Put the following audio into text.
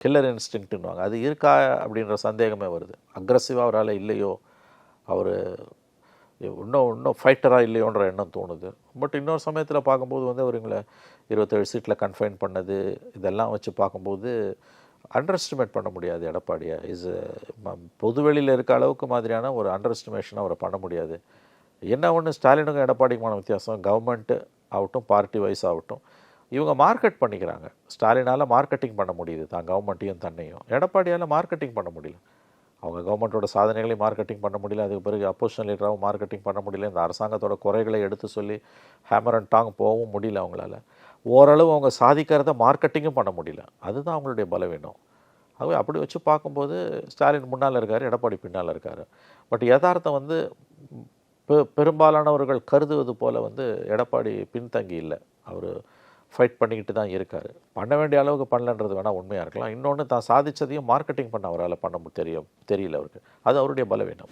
Killer இன்ஸ்டிங்க்ட்டுன்னுவாங்க. அது இருக்கா அப்படின்ற சந்தேகமே வருது. அக்ரஸிவாக அவரால் இல்லையோ, அவர் இன்னும் ஃபைட்டராக இல்லையோன்ற எண்ணம் தோணுது. பட் இன்னொரு சமயத்தில் பார்க்கும்போது வந்து அவருங்களை 27 சீட்டில் கன்ஃபைன் பண்ணது இதெல்லாம் வச்சு பார்க்கும்போது அண்டர் எஸ்டிமேட் பண்ண முடியாது எடப்பாடியை. பொதுவெளியில் இருக்க அளவுக்கு மாதிரியான ஒரு அண்டர் எஸ்டிமேஷன் அவரை பண்ண முடியாது. என்ன ஒன்று, ஸ்டாலினுக்கும் எடப்பாடிக்குமான வித்தியாசம், கவர்மெண்ட் ஆகட்டும், பார்ட்டி வைஸ் ஆகட்டும், இவங்க மார்க்கெட் பண்ணிக்கிறாங்க. ஸ்டாலினால் மார்க்கெட்டிங் பண்ண முடியுது தான் கவர்மெண்ட்டையும் தன்னையும். எடப்பாடியால் மார்க்கெட்டிங் பண்ண முடியல. அவங்க கவர்மெண்ட்டோட சாதனைகளையும் மார்க்கெட்டிங் பண்ண முடியல, அதுக்கு பிறகு அப்போசிஷன் லீடராகவும் மார்க்கெட்டிங் பண்ண முடியல, இந்த அரசாங்கத்தோட குறைகளை எடுத்து சொல்லி ஹேமர் அண்ட் டாங் போகவும் முடியல அவங்களால. ஓரளவு அவங்க சாதிக்கிறத மார்க்கெட்டிங்கும் பண்ண முடியல. அதுதான் அவங்களுடைய பலவீனம். ஆகவே அப்படி வச்சு பார்க்கும்போது ஸ்டாலின் முன்னால் இருக்கார், எடப்பாடி பின்னால் இருக்கார். பட் யதார்த்தம் வந்து பெரும்பாலானவர்கள் கருதுவது போல் வந்து எடப்பாடி பின்தங்கி இல்லை. அவர் ஃபைட் பண்ணிக்கிட்டு தான் இருக்கார். பண்ண வேண்டிய அளவுக்கு பண்ணலன்றது வேணால் உண்மையாக இருக்கலாம். இன்னொன்று, தான் சாதித்ததையும் மார்க்கெட்டிங் பண்ண அவரால் பண்ண தெரியல அவருக்கு. அது அவருடைய பலவீனம்.